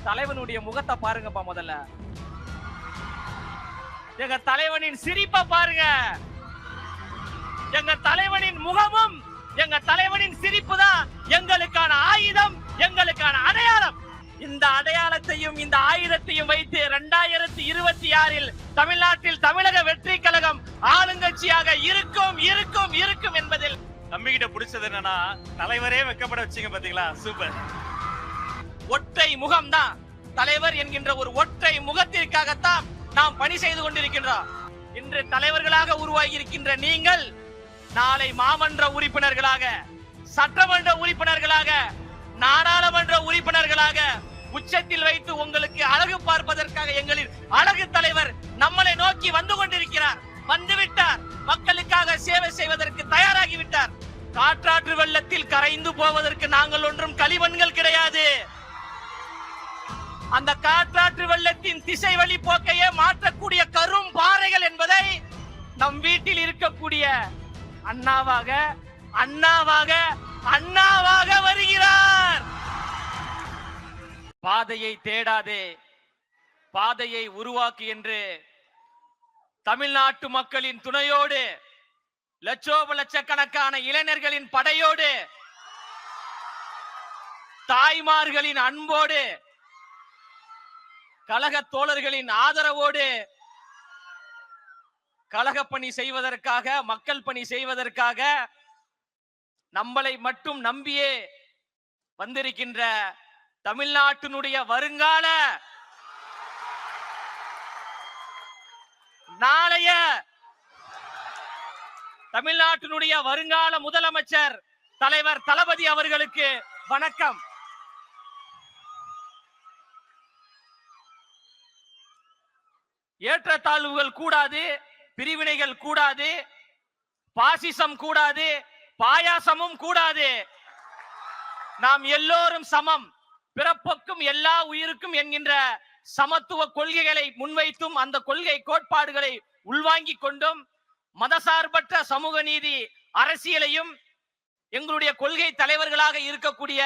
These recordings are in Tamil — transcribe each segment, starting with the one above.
தலைவனுடைய முகத்தை பாருங்கப்பா. முதல்ல எங்க தலைவனின் சிரிப்பை பாருங்க. எங்க தலைவனின் முகமும் எங்க தலைவனின் சிரிப்பு தான் எங்களுக்கான ஆயுதம், எங்களுக்கான அடையாளம். இந்த அடையாளத்தையும் இந்த ஆயுதத்தையும் வைத்து 2026 தமிழ்நாட்டில் தமிழக வெற்றி கழகம் ஆளுங்கட்சியாக இருக்கும் இருக்கும் இருக்கும் என்பதில் நம்பிக்கிட்ட பிடிச்சது என்னன்னா, தலைவரே வெக்கப்பட வச்சீங்க பாத்தீங்களா? சூப்பர். ஒற்றை முகம் தான் தலைவர் என்கின்ற ஒரு ஒற்றை முகத்திற்காகத்தான் நாம் பணி செய்து கொண்டிருக்கின்றோம். இன்று தலைவர்களாக உருவாகி இருக்கின்ற நீங்கள் நாளை மாமன்ற உறுப்பினர்களாக, சட்டமன்ற உறுப்பினர்களாக, நாடாளுமன்ற உறுப்பினர்களாக உச்சத்தில் வைத்து உங்களுக்கு அழகு பார்ப்பதற்காக எங்களின் அழகு தலைவர் நம்மளை நோக்கி வந்து கொண்டிருக்கிறார். வந்துவிட்டார். மக்களுக்காக சேவை செய்வதற்கு தயாராகிவிட்டார். காற்றாற்று வெள்ளத்தில் கரைந்து போவதற்கு நாங்கள் ஒன்றும் களிமண்கள் கிடையாது. அந்த காற்றாற்று வெள்ளத்தின் திசை வழி போக்கையே மாற்றக்கூடிய கரும் பாறைகள் என்பதை நம் வீட்டில் இருக்கக்கூடிய அண்ணாவாக அண்ணாவாக அண்ணாவாக வருகிறார். பாதையை தேடாதே, பாதையை உருவாக்கு என்று தமிழ்நாட்டு மக்களின் துணையோடு, லட்சக்கணக்கான இளைஞர்களின் படையோடு, தாய்மார்களின் அன்போடு, கழக தோழர்களின் ஆதரவோடு கழக பணி செய்வதற்காக, மக்கள் பணி செய்வதற்காக நம்மளை மட்டும் நம்பியே வந்திருக்கின்ற தமிழ்நாட்டினுடைய வருங்கால நாளைய தமிழ்நாட்டினுடைய வருங்கால முதலமைச்சர் தலைவர் தளபதி அவர்களுக்கு வணக்கம். ஏற்றத்தாழ்வுகள் கூடாது, பிரிவினைகள் கூடாது, பாசிசம் கூடாது, பாயாசமும் கூடாது. நாம் எல்லோரும் சமம், பிறப்புக்கும் எல்லா உயிருக்கும் என்கின்ற சமத்துவ கொள்கைகளை முன்வைத்தும் அந்த கொள்கை கோட்பாடுகளை உள்வாங்கிக் கொண்டும் மதசார்பற்ற சமூக நீதி அரசியலையும் எங்களுடைய கொள்கை தலைவர்களாக இருக்கக்கூடிய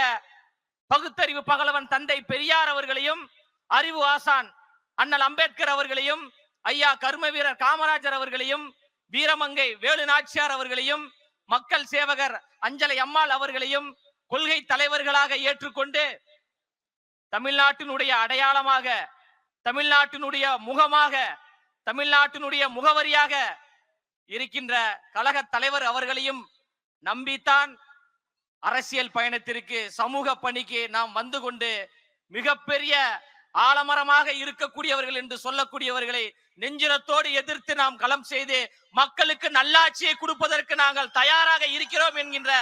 பகுத்தறிவு பகலவன் தந்தை பெரியார் அவர்களையும், அறிவு ஆசான் அண்ணல் அம்பேத்கர் அவர்களையும், ஐயா கர்ம வீரர் காமராஜர் அவர்களையும், வீரமங்கை வேலு நாச்சியார் அவர்களையும், மக்கள் சேவகர் அஞ்சலை அம்மாள் அவர்களையும் கொள்கை தலைவர்களாக ஏற்றுக்கொண்டு தமிழ்நாட்டினுடைய அடையாளமாக, தமிழ்நாட்டினுடைய முகமாக, தமிழ்நாட்டினுடைய முகவரியாக இருக்கின்ற கழக தலைவர் அவர்களையும் நம்பித்தான் அரசியல் பயணத்திற்கு, சமூக பணிக்கு நாம் வந்து கொண்டு மிகப்பெரிய ஆலமரமாக இருக்கக்கூடியவர்கள் என்று சொல்லக்கூடியவர்களை நெஞ்சிரத்தோடு எதிர்த்து நாம் களம் செய்து மக்களுக்கு நல்லாட்சியை கொடுப்பதற்கு நாங்கள் தயாராக இருக்கிறோம் என்கின்ற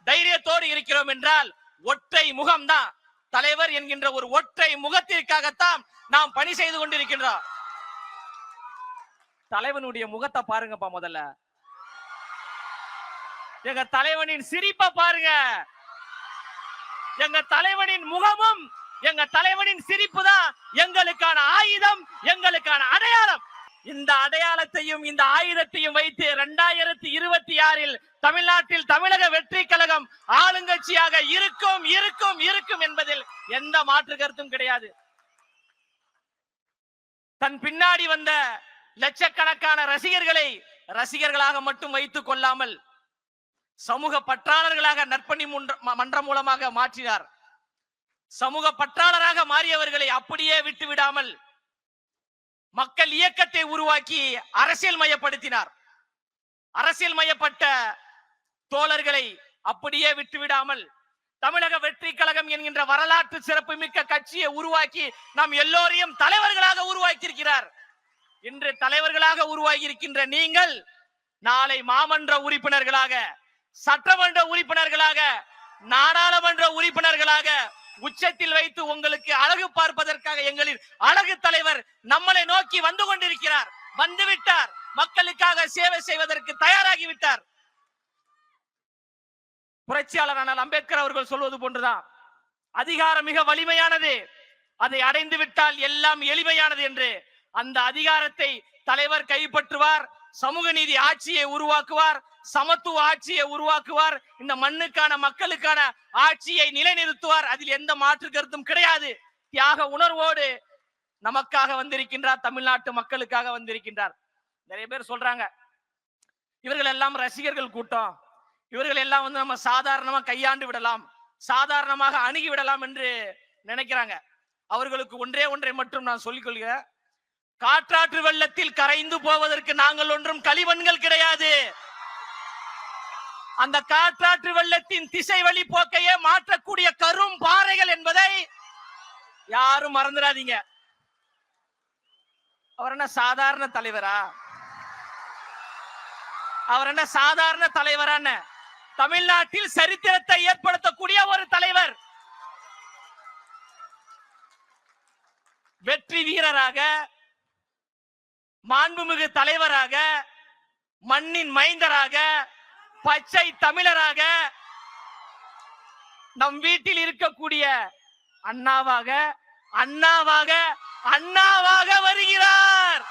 தைரியத்தோடு இருக்கிறோம் என்றால், ஒற்றை முகம்தான் தலைவர் என்கின்ற ஒரு ஒற்றை முகத்திற்காகத்தான் நாம் பணி செய்து கொண்டிருக்கின்றோம். தலைவனுடைய முகத்தை பாருங்கப்பா. முதல்ல எங்க தலைவனின் சிரிப்பை பாருங்க. எங்க தலைவனின் முகமும் எங்க தலைவனின் சிரிப்பு தான் எங்களுக்கான ஆயுதம், எங்களுக்கான அடையாளம். இந்த அடையாளத்தையும் இந்த ஆயுதத்தையும் வைத்து 2026 தமிழ்நாட்டில் தமிழக வெற்றி கழகம் ஆளுங்கட்சியாக இருக்கும் இருக்கும் இருக்கும் என்பதில் எந்த மாற்று கருத்தும் கிடையாது. தன் பின்னாடி வந்த லட்சக்கணக்கான ரசிகர்களை ரசிகர்களாக மட்டும் வைத்துக் கொள்ளாமல் சமூக பற்றாளர்களாக நற்பணி மன்றம் மூலமாக மாற்றினார். சமூக பற்றாளராக மாறியவர்களை அப்படியே விட்டு விடாமல் மக்கள் இயக்கத்தை உருவாக்கி அரசியல் மயப்படுத்தினார். அரசியல் மயப்பட்ட தோழர்களை அப்படியே விட்டு விடாமல் தமிழக வெற்றி கழகம் என்கின்ற வரலாற்று சிறப்பு மிக்க கட்சியை உருவாக்கி நாம் எல்லோரையும் தலைவர்களாக உருவாக்கி இருக்கிறார். இன்று தலைவர்களாக உருவாகி இருக்கின்ற நீங்கள் நாளை மாமன்ற உறுப்பினர்களாக, சட்டமன்ற உறுப்பினர்களாக, நாடாளுமன்ற உறுப்பினர்களாக உச்சத்தில் வைத்து உங்களுக்கு அழகு பார்ப்பதற்காக எங்களின் அழகு தலைவர் நம்மளை நோக்கி வந்து கொண்டிருக்கிறார். வந்துவிட்டார். மக்களுக்காக சேவை செய்வதற்கு தயாராகிவிட்டார். புரட்சியாளர் அண்ணல் அம்பேத்கர் அவர்கள் சொல்வது போன்றுதான், அதிகாரம் மிக வலிமையானது, அதை அடைந்து விட்டால் எல்லாம் எளிமையானது என்று. அந்த அதிகாரத்தை தலைவர் கைப்பற்றுவார். சமூக நீதி ஆட்சியை உருவாக்குவார், சமத்துவ ஆட்சியை உருவாக்குவார், இந்த மண்ணுக்கான மக்களுக்கான ஆட்சியை நிலைநிறுத்துவார். அதில் எந்த மாற்று கருத்தும் கிடையாது. தியாக உணர்வோடு நமக்காக வந்திருக்கின்றார், தமிழ்நாட்டு மக்களுக்காக வந்திருக்கின்றார். நிறைய பேர் சொல்றாங்க இவர்கள் எல்லாம் ரசிகர்கள் கூட்டம், இவர்கள் எல்லாம் நம்ம சாதாரணமா கையாண்டு விடலாம், சாதாரணமாக அணுகி விடலாம் என்று நினைக்கிறாங்க. அவர்களுக்கு ஒன்றை மட்டும் நான் சொல்லிக் கொள்கிறேன். காற்றாற்று வெள்ளத்தில் கரைந்து போவதற்கு நாங்கள் ஒன்றும் களிமண்கள் கிடையாது. அந்த காற்றாற்று வெள்ளத்தின் திசை வழி போக்கையே மாற்றக்கூடிய கரும் பாறைகள் என்பதை யாரும் மறந்துடாதீங்க. அவர் என்ன சாதாரண தலைவரா? அவர் என்ன சாதாரண தலைவரான தமிழ்நாட்டில் சரித்திரத்தை ஏற்படுத்தக்கூடிய ஒரு தலைவர், வெற்றி வீரராக, மாண்புமிகு தலைவராக, மண்ணின் மைந்தராக, பச்சை தமிழராக, நம் வீட்டில் இருக்கக்கூடிய அண்ணாவாக அண்ணாவாக அண்ணாவாக வருகிறார்.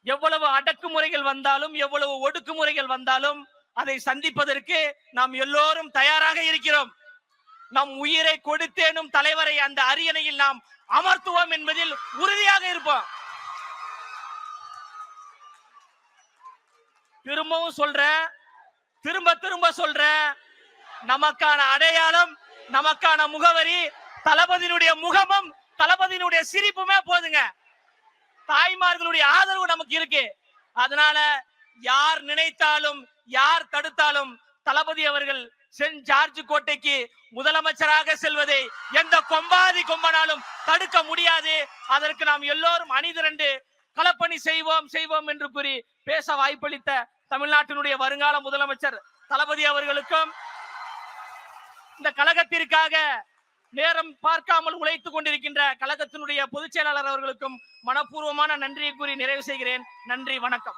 எவ்வளவு அடக்குமுறைகள் வந்தாலும், எவ்வளவு ஒடுக்குமுறைகள் வந்தாலும் அதை சந்திப்பதற்கு நாம் எல்லோரும் தயாராக இருக்கிறோம். நம் உயிரை கொடுத்தேனும் தலைவரை அந்த அரியணையில் நாம் அமர்த்துவோம் என்பதில் உறுதியாக இருப்போம். திரும்பவும் சொல்றேன், திரும்ப சொல்றேன், நமக்கான அடையாளம், நமக்கான முகவரி தளபதியினுடைய முகமும் தளபதியினுடைய சிரிப்புமே போதுங்க. தாய்மார்களுடைய ஆதரவு நமக்கு இருக்கு. அதனால யார் நினைத்தாலும் யார் தடுத்தாலும் தளபதி அவர்கள் சென்ட் ஜார்ஜ் கோட்டைக்கு முதலமைச்சராக செல்வதை எந்த கொம்பாதி கொம்பனாலும் தடுக்க முடியாது. அதற்கு நாம் எல்லோரும் அணிதிரண்டு களப்பணி செய்வோம் என்று கூறி பேச வாய்ப்பளித்த தமிழ்நாட்டினுடைய வருங்கால முதலமைச்சர் தளபதி அவர்களுக்கும், இந்த கழகத்திற்காக நேரம் பார்க்காமல் உழைத்துக் கொண்டிருக்கின்ற கழகத்தினுடைய பொதுச் செயலாளர் அவர்களுக்கும் மனப்பூர்வமான நன்றியை கூறி நிறைவு செய்கிறேன். நன்றி, வணக்கம்.